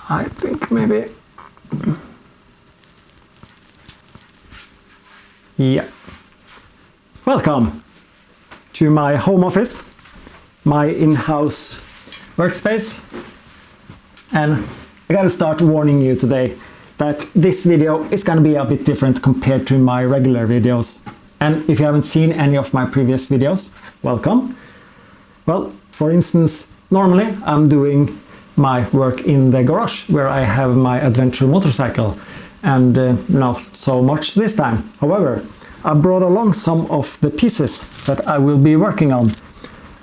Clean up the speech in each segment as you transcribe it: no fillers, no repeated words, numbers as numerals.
I think maybe... Yeah. Welcome to my home office, my in-house workspace. And I gotta start warning you today that this video is gonna be a bit different compared to my regular videos. And if you haven't seen any of my previous videos, welcome. Well, for instance, normally I'm doing my work in the garage where I have my adventure motorcycle, and not so much this time. However, I brought along some of the pieces that I will be working on.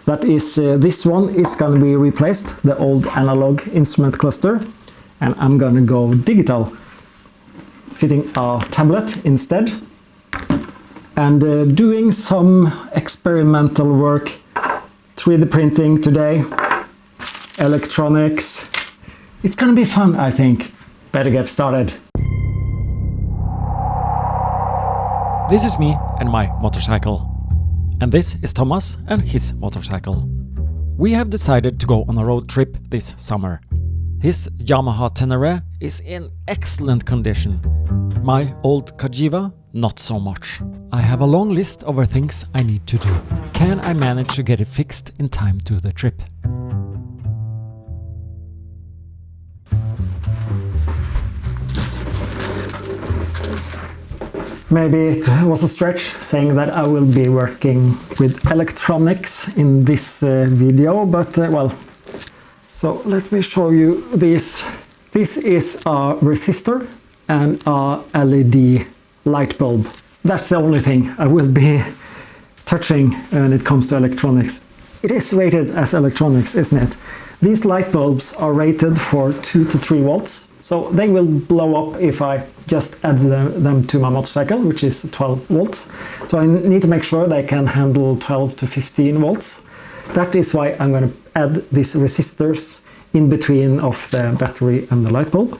That is, this one is going to be replaced, the old analog instrument cluster, and I'm going to go digital, fitting a tablet instead, and doing some experimental work, 3D printing today, electronics. It's gonna be fun, I think. Better get started. This is me and my motorcycle. And this is Thomas and his motorcycle. We have decided to go on a road trip this summer. His Yamaha Tenere is in excellent condition. My old Cagiva, not so much. I have a long list of things I need to do. Can I manage to get it fixed in time to the trip? Maybe it was a stretch saying that I will be working with electronics in this video, but well, so let me show you this. This is a resistor and a LED light bulb. That's the only thing I will be touching when it comes to electronics. It is rated as electronics, isn't it? These light bulbs are rated for 2 to 3 volts. So they will blow up if I just add them to my motorcycle, which is 12 volts. So I need to make sure they can handle 12 to 15 volts. That is why I'm going to add these resistors in between of the battery and the light bulb.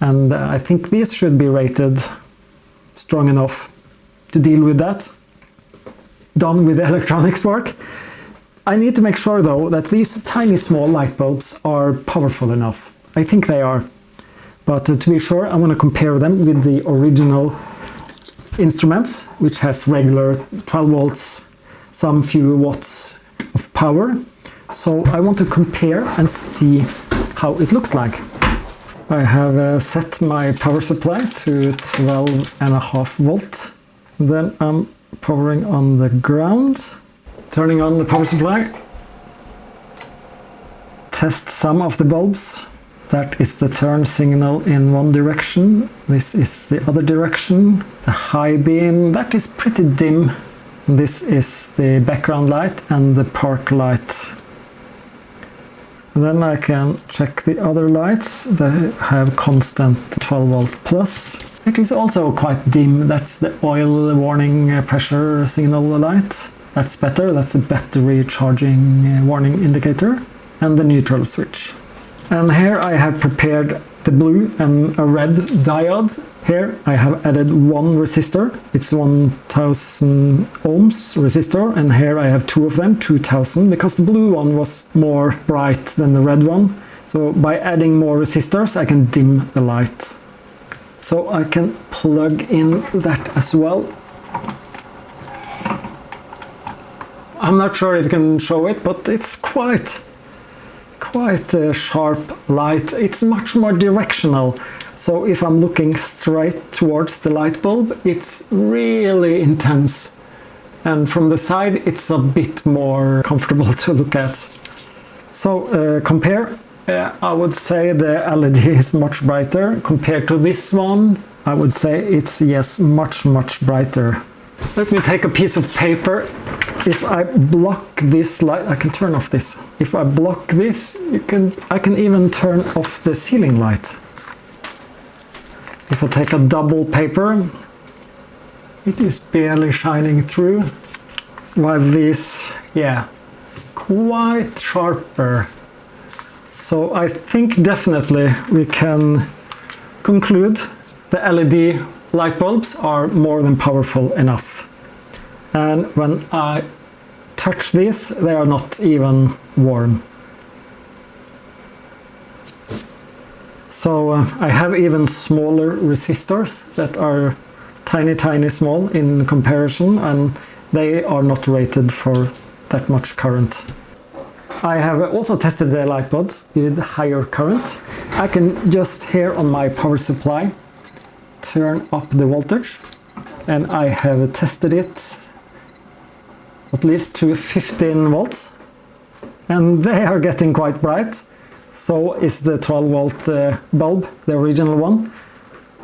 And I think these should be rated strong enough to deal with that. Done with the electronics work. I need to make sure though that these tiny small light bulbs are powerful enough. I think they are, but to be sure, I'm going to compare them with the original instruments, which has regular 12 volts, some few watts of power. So I want to compare and see how it looks like. I have set my power supply to 12.5 volt. Then I'm powering on the ground, turning on the power supply, test some of the bulbs. That is the turn signal in one direction. This is the other direction. The high beam, that is pretty dim. This is the background light and the park light. And then I can check the other lights. They have constant 12 volt plus. It is also quite dim. That's the oil warning pressure signal light. That's better. That's a battery charging warning indicator. And the neutral switch. And here I have prepared the blue and a red diode. Here I have added one resistor. It's 1000 ohms resistor, and here I have two of them, 2000, because the blue one was more bright than the red one. So by adding more resistors I can dim the light. So I can plug in that as well. I'm not sure if you can show it, but it's quite a sharp light. It's much more directional. So if I'm looking straight towards the light bulb, it's really intense. And from the side, it's a bit more comfortable to look at. So compare, I would say the LED is much brighter. Compared to this one, I would say it's, yes, much brighter. Let me take a piece of paper. If I block this light, I can turn off this. If I block this, I can even turn off the ceiling light. If I take a double paper, it is barely shining through. While this, yeah, quite sharper. So I think definitely we can conclude the LED light bulbs are more than powerful enough. And when I touch these, they are not even warm. So I have even smaller resistors that are tiny small in comparison, and they are not rated for that much current. I have also tested the light bulbs with higher current. I can just here on my power supply turn up the voltage, and I have tested it at least to 15 volts, and they are getting quite bright. So is the 12 volt bulb, the original one.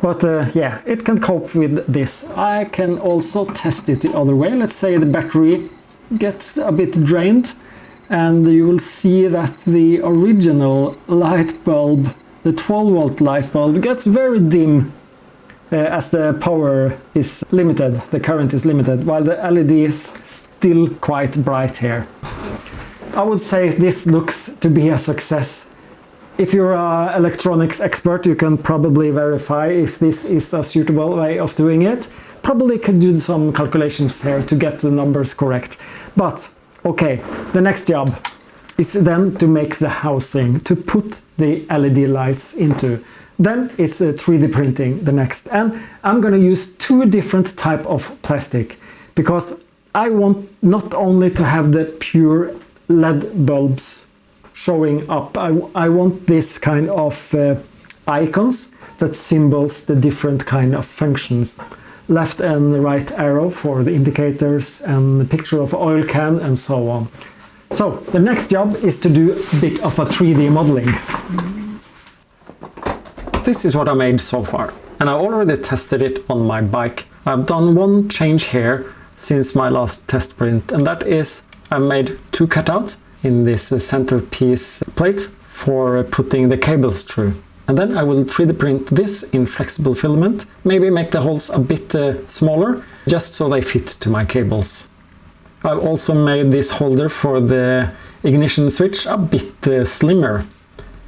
But yeah, it can cope with this. I can also test it the other way. Let's say the battery gets a bit drained, and you will see that the original light bulb, the 12 volt light bulb, gets very dim as the power is limited, the current is limited, while the LED is still quite bright here. I would say this looks to be a success. If you're an electronics expert, you can probably verify if this is a suitable way of doing it. Probably could do some calculations here to get the numbers correct. But okay, the next job is then to make the housing, to put the LED lights into. Then it's 3D printing the next. And I'm going to use two different type of plastic, because I want not only to have the pure LED bulbs showing up. I want this kind of icons that symbols the different kind of functions. Left and right arrow for the indicators, and the picture of oil can, and so on. So the next job is to do a bit of a 3D modeling. This is what I made so far, and I already tested it on my bike. I've done one change here since my last test print, and that is I made two cutouts in this centerpiece plate for putting the cables through. And then I will 3D print this in flexible filament, maybe make the holes a bit smaller, just so they fit to my cables. I've also made this holder for the ignition switch a bit slimmer.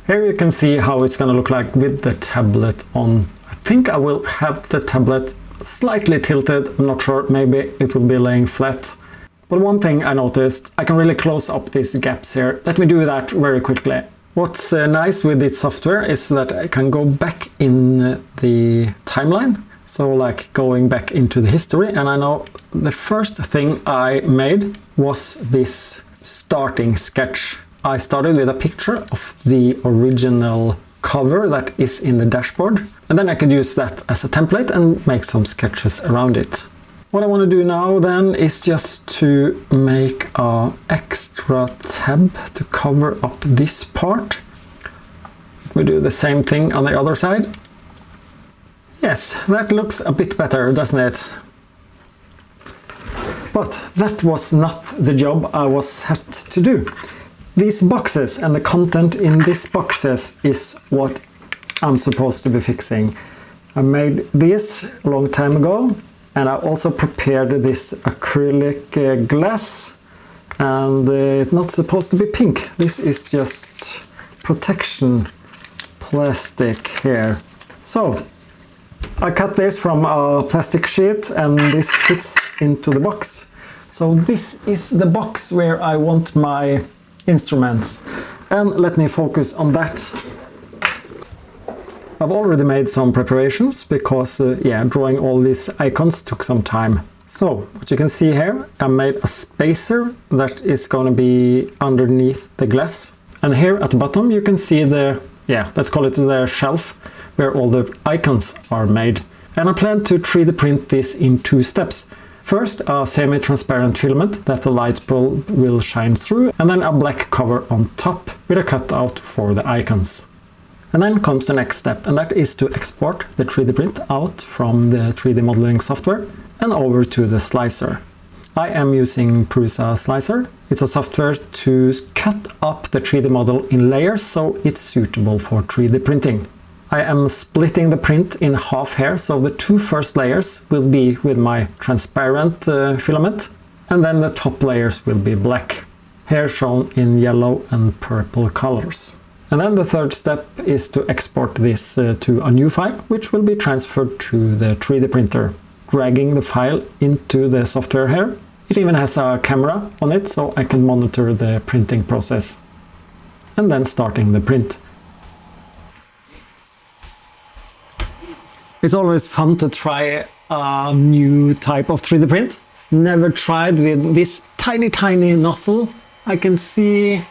Here you can see how it's gonna look like with the tablet on. I think I will have the tablet slightly tilted, I'm not sure, maybe it will be laying flat. But one thing I noticed, I can really close up these gaps here. Let me do that very quickly. What's nice with its software is that I can go back in the timeline. So like going back into the history, and I know the first thing I made was this starting sketch. I started with a picture of the original cover that is in the dashboard, and then I could use that as a template and make some sketches around it. What I want to do now then is just to make an extra tab to cover up this part. We do the same thing on the other side. Yes, that looks a bit better, doesn't it? But that was not the job I was set to do. These boxes and the content in these boxes is what I'm supposed to be fixing. I made this a long time ago, and I also prepared this acrylic glass, and it's not supposed to be pink. This is just protection plastic here. So I cut this from a plastic sheet, and this fits into the box. So this is the box where I want my instruments, and let me focus on that. I've already made some preparations because yeah, drawing all these icons took some time. So what you can see here, I made a spacer that is going to be underneath the glass, and here at the bottom you can see the, yeah, let's call it the shelf where all the icons are made. And I plan to 3D print this in two steps. First, a semi-transparent filament that the light bulb will shine through, and then a black cover on top with a cutout for the icons. And then comes the next step, and that is to export the 3D print out from the 3D modeling software and over to the slicer. I am using Prusa Slicer. It's a software to cut up the 3D model in layers so it's suitable for 3D printing. I am splitting the print in half here, so the two first layers will be with my transparent filament, and then the top layers will be black, here shown in yellow and purple colors. And then the third step is to export this to a new file, which will be transferred to the 3D printer, dragging the file into the software here. It even has a camera on it, so I can monitor the printing process. And then starting the print. It's always fun to try a new type of 3D print. Never tried with this tiny nozzle. I can see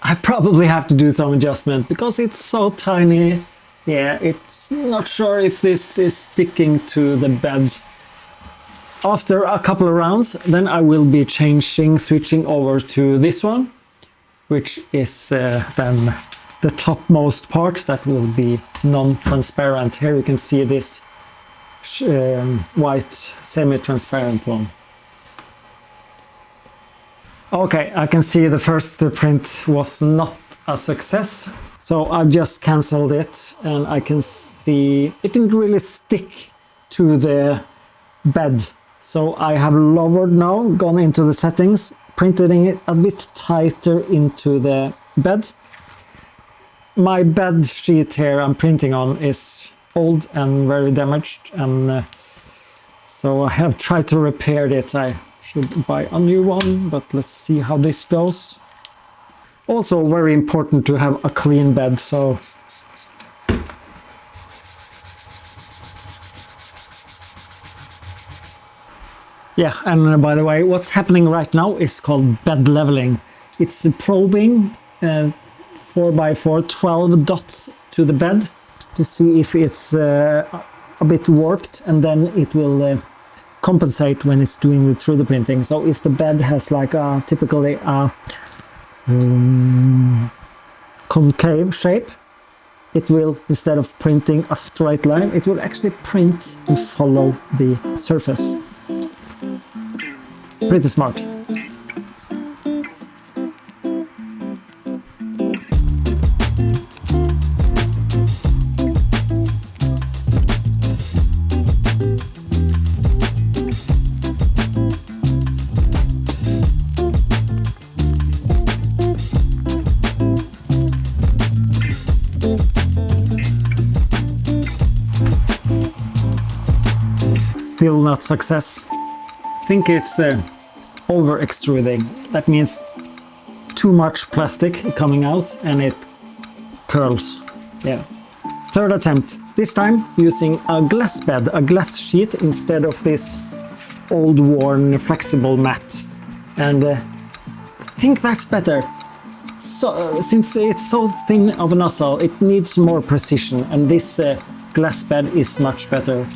I probably have to do some adjustment because it's so tiny. Yeah, it's not sure if this is sticking to the bed. After a couple of rounds, then I will be switching over to this one, which is then the topmost part that will be non-transparent. Here you can see this white semi-transparent one. Okay, I can see the first print was not a success, so I've just cancelled it, and I can see it didn't really stick to the bed. So I have lowered now, gone into the settings, printed it a bit tighter into the bed. My bed sheet here I'm printing on is old and very damaged, and so I have tried to repair it. I should buy a new one, but let's see how this goes. Also very important to have a clean bed, so yeah, and by the way, what's happening right now is called bed leveling. It's probing 4x4 12 dots to the bed to see if it's a bit warped, and then it will compensate when it's doing the 3D printing. So if the bed has like typically a concave shape, it will, instead of printing a straight line, it will actually print and follow the surface. Pretty smart. Still not success. I think it's over extruding. That means too much plastic coming out and it curls. Yeah. Third attempt. This time using a glass bed, a glass sheet instead of this old worn flexible mat. And I think that's better. So since it's so thin of a nozzle, it needs more precision, and this glass bed is much better.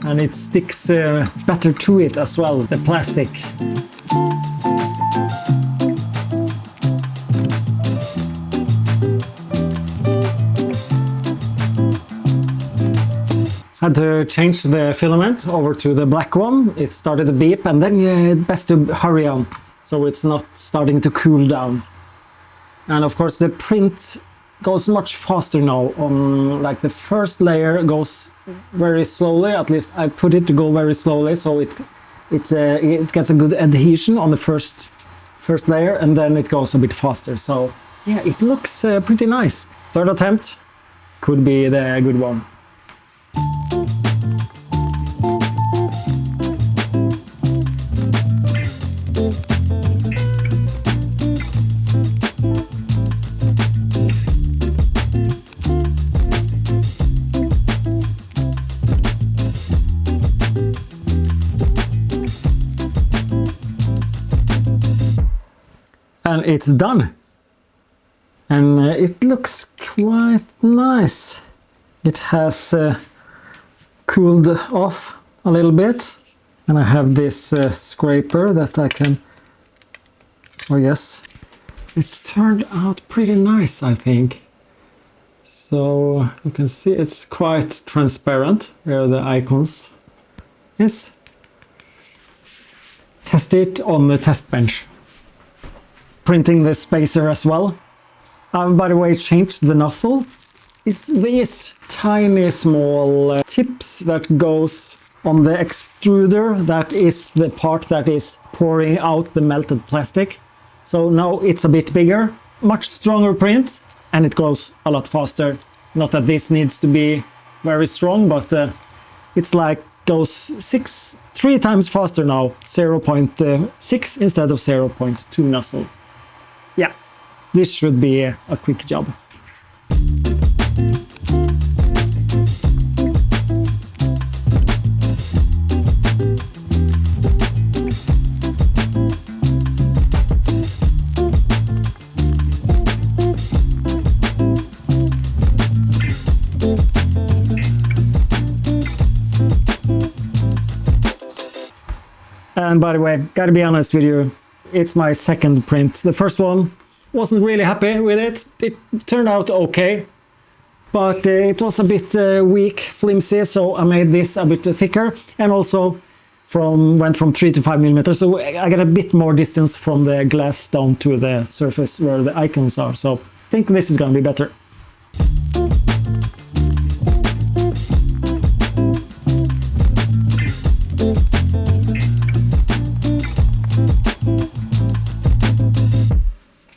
And it sticks better to it as well, the plastic. Had to change the filament over to the black one. It started to beep, and then it's best to hurry on so it's not starting to cool down. And of course the print goes much faster now. Like the first layer goes very slowly, at least I put it to go very slowly, so it gets a good adhesion on the first layer, and then it goes a bit faster. So yeah, it looks pretty nice. Third attempt could be the good one. And it's done, and it looks quite nice. It has cooled off a little bit, and I have this scraper that I can, oh yes, it turned out pretty nice, I think. So you can see it's quite transparent where the icons is. Test it on the test bench. Printing the spacer as well. I've, by the way, changed the nozzle. It's these tiny small tips that goes on the extruder. That is the part that is pouring out the melted plastic. So now it's a bit bigger, much stronger print, and it goes a lot faster. Not that this needs to be very strong, but it's like goes 3 times faster now. 0.6 instead of 0.2 nozzle. Yeah, this should be a quick job. And by the way, gotta be honest with you, it's my second print. The first one, wasn't really happy with it. It turned out okay, but it was a bit weak, flimsy, so I made this a bit thicker, and also went from 3 to 5 millimeters, so I got a bit more distance from the glass down to the surface where the icons are, so I think this is gonna be better.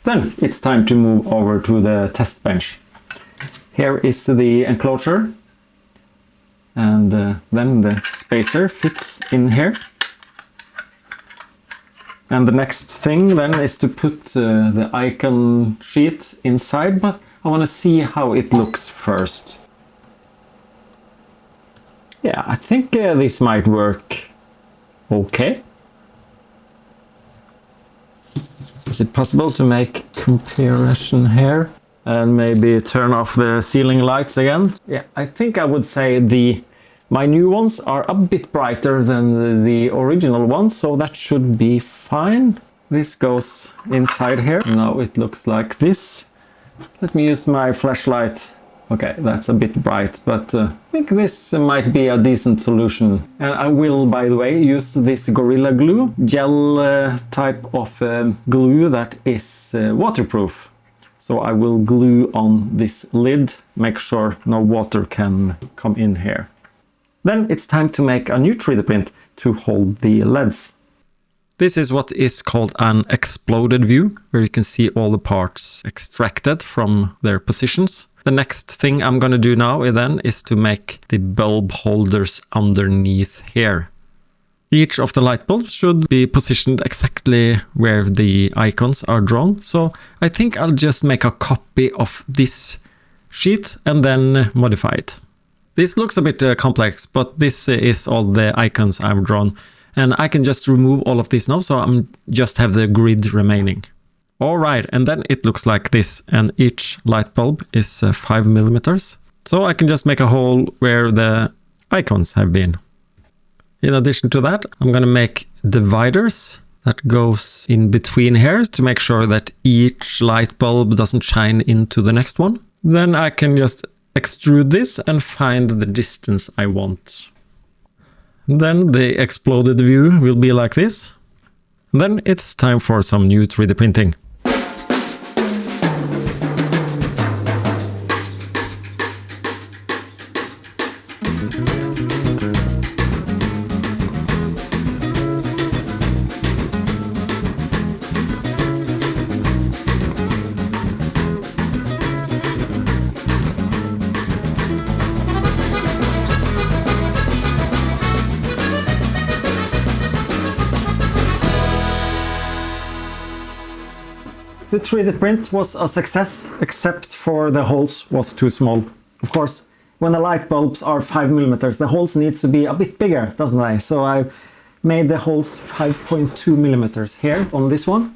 Then it's time to move over to the test bench. Here is the enclosure, and then the spacer fits in here. And the next thing then is to put the icon sheet inside, but I want to see how it looks first. Yeah, I think this might work okay. Is it possible to make comparison here and maybe turn off the ceiling lights again? Yeah, I think I would say my new ones are a bit brighter than the original ones, so that should be fine. This goes inside here. Now it looks like this. Let me use my flashlight. Okay, that's a bit bright, but I think this might be a decent solution. And I will, by the way, use this Gorilla Glue, gel type of glue that is waterproof. So I will glue on this lid, make sure no water can come in here. Then it's time to make a new 3D print to hold the LEDs. This is what is called an exploded view, where you can see all the parts extracted from their positions. The next thing I'm going to do now then is to make the bulb holders underneath here. Each of the light bulbs should be positioned exactly where the icons are drawn, so I think I'll just make a copy of this sheet and then modify it. This looks a bit complex, but this is all the icons I've drawn, and I can just remove all of this now, so I'm just have the grid remaining. Alright, and then it looks like this, and each light bulb is 5 millimeters. So I can just make a hole where the icons have been. In addition to that, I'm gonna make dividers that goes in between here to make sure that each light bulb doesn't shine into the next one. Then I can just extrude this and find the distance I want. Then the exploded view will be like this. Then it's time for some new 3D printing. The 3D print was a success, except for the holes was too small. Of course, when the light bulbs are 5 millimeters, the holes need to be a bit bigger, doesn't they? So I made the holes 5.2 millimeters here on this one.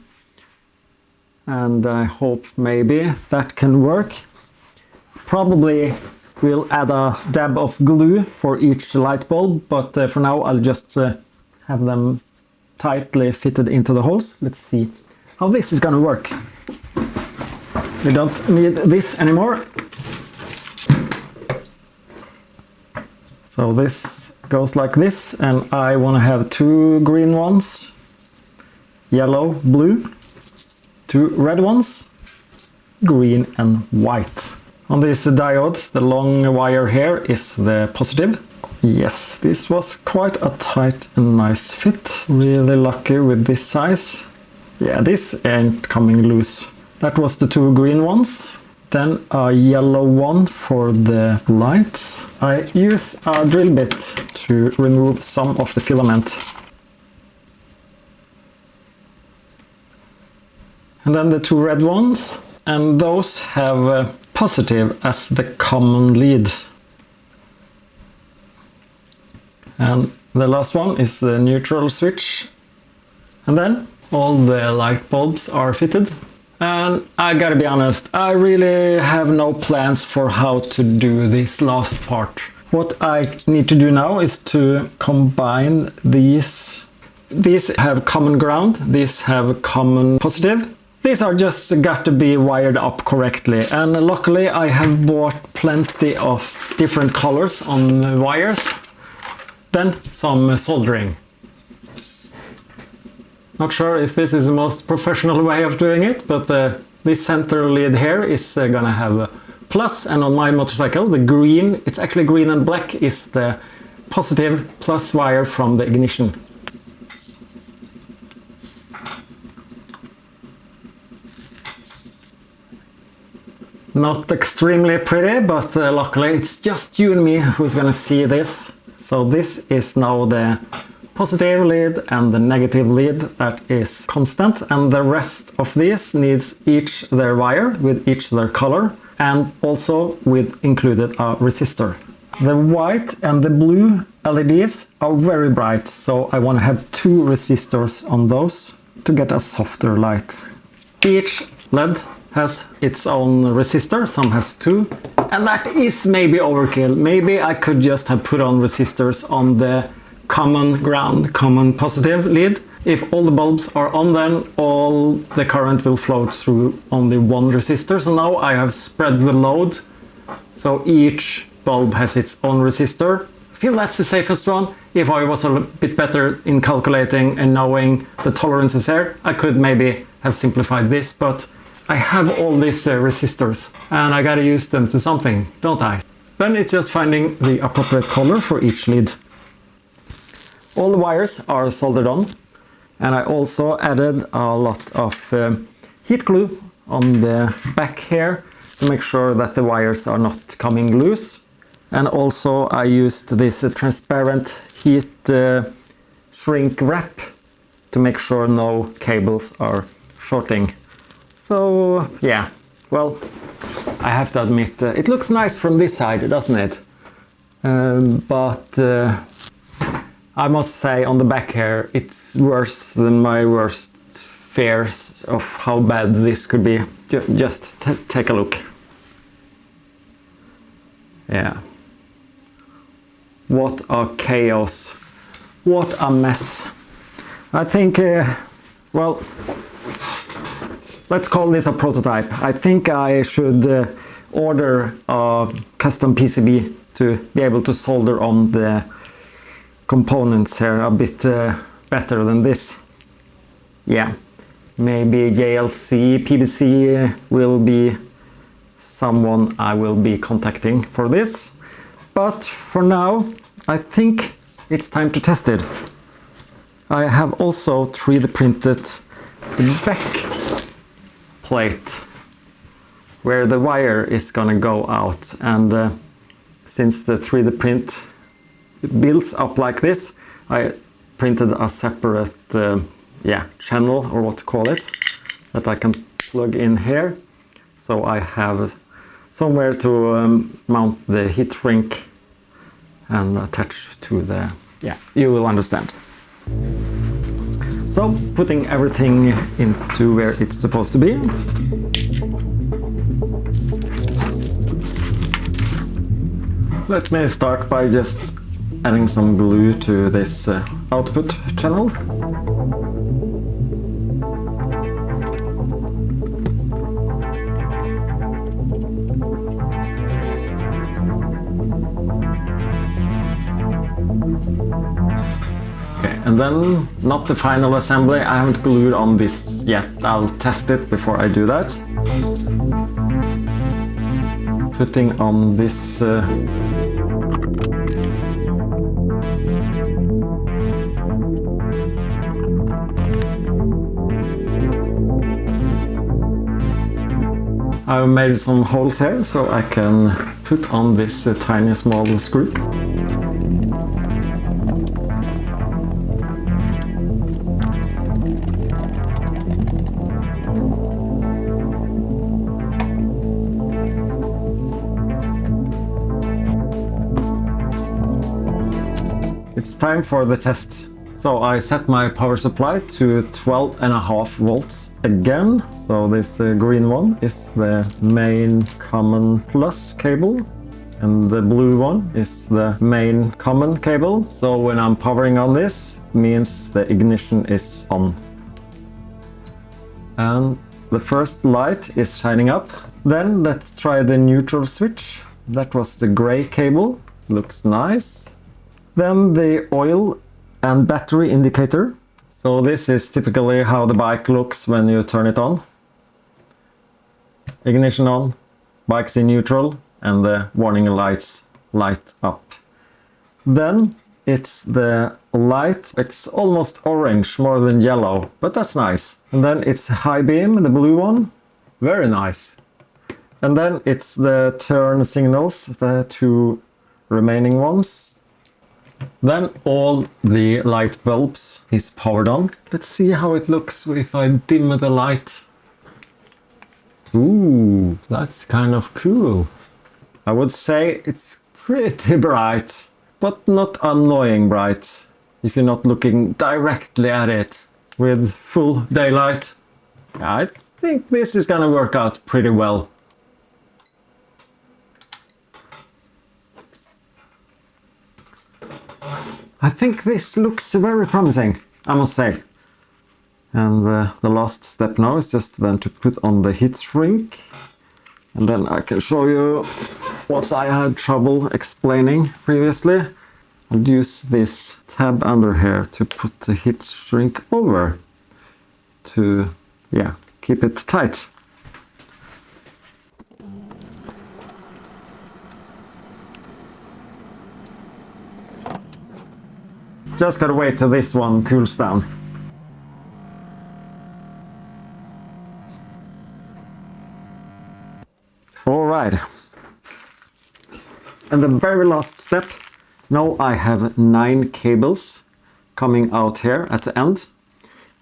And I hope maybe that can work. Probably we'll add a dab of glue for each light bulb, but for now I'll just have them tightly fitted into the holes. Let's see how this is gonna work. We don't need this anymore. So this goes like this, and I want to have 2 green ones, yellow, blue, 2 red ones, green and white. On these diodes, the long wire here is the positive. Yes, this was quite a tight and nice fit. Really lucky with this size. Yeah, this ain't coming loose. That was the 2 green ones. Then a yellow one for the lights. I use a drill bit to remove some of the filament. And then the 2 red ones. And those have positive as the common lead. And the last one is the neutral switch. And then all the light bulbs are fitted. And I gotta be honest, I really have no plans for how to do this last part. What I need to do now is to combine these These have common ground, these have common positive. These are just got to be wired up correctly, and luckily I have bought plenty of different colors on the wires. Then some soldering. Not sure if this is the most professional way of doing it, but this center lead here is gonna have a plus, and on my motorcycle the green, it's actually green and black, is the positive plus wire from the ignition. Not extremely pretty, but luckily it's just you and me who's gonna see this. So this is now the positive lead and the negative lead that is constant, and the rest of these needs each their wire with each their color, and also with included a resistor. The white and the blue LEDs are very bright, so I want to have 2 resistors on those to get a softer light. Each LED has its own resistor, some has 2, and that is maybe overkill. Maybe I could just have put on resistors on the common ground, common positive lead. If all the bulbs are on, then all the current will flow through only one resistor. So now I have spread the load, so each bulb has its own resistor. I feel that's the safest one. If I was a bit better in calculating and knowing the tolerances here, I could maybe have simplified this, but I have all these resistors and I gotta use them to something, don't I? Then it's just finding the appropriate color for each lead. All the wires are soldered on, and I also added a lot of heat glue on the back here to make sure that the wires are not coming loose. And also I used this transparent heat shrink wrap to make sure no cables are shorting. So yeah, well, I have to admit, it looks nice from this side, doesn't it? But I must say on the back here, it's worse than my worst fears of how bad this could be. Just take a look. Yeah. What a chaos. What a mess. I think, well, let's call this a prototype. I think I should order a custom PCB to be able to solder on the components here a bit better than this. Yeah, maybe JLC, PBC will be someone I will be contacting for this. But for now, I think it's time to test it. I have also 3D printed the back plate where the wire is gonna go out, and since the 3D print builds up like this, I printed a separate channel, or what to call it, that I can plug in here, so I have somewhere to mount the heat shrink and attach to the, you will understand. So putting everything into where it's supposed to be. Let me start by just adding some glue to this output channel. Okay, and then not the final assembly, I haven't glued on this yet. I'll test it before I do that. Putting on this I've made some holes here so I can put on this tiny small screw. It's time for the test. So I set my power supply to 12.5 volts again. So this green one is the main common plus cable. and the blue one is the main common cable. So when I'm powering on this, means the ignition is on. And the first light is shining up. Then let's try the neutral switch. That was the gray cable. Looks nice. Then the oil and battery indicator. So this is typically how the bike looks when you turn it on. Ignition on, bike's in neutral, and the warning lights light up. Then it's the light, it's almost orange more than yellow, but that's nice. And then it's high beam, the blue one, very nice. And then it's the turn signals, the two remaining ones. Then all the light bulbs is powered on. Let's see how it looks if I dim the light. Ooh, that's kind of cool. I would say it's pretty bright, but not annoying bright if you're not looking directly at it with full daylight. I think this is gonna work out pretty well. I think this looks very promising, I must say. And the last step now is just then to put on the heat shrink. And then I can show you what I had trouble explaining previously. I'll use this tab under here to put the heat shrink over to, yeah, keep it tight. Just gotta wait till this one cools down. Alright. And the very last step. Now I have 9 cables coming out here at the end.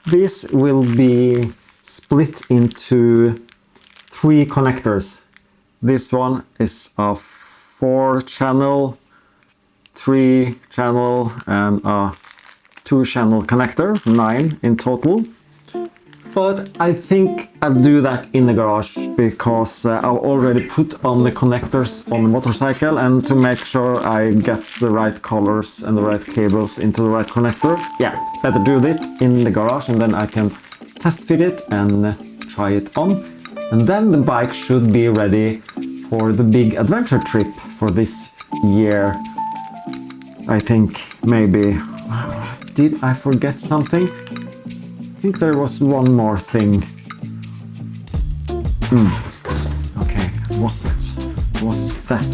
This will be split into 3 connectors. This one is a 4-channel, 3-channel and a 2-channel connector, 9 in total. But I think I'll do that in the garage because I've already put on the connectors on the motorcycle, and to make sure I get the right colors and the right cables into the right connector, yeah, better do it in the garage, and then I can test fit it and try it on. And then the bike should be ready for the big adventure trip for this year. I think maybe... Did I forget something? I think there was one more thing. Okay, what was that?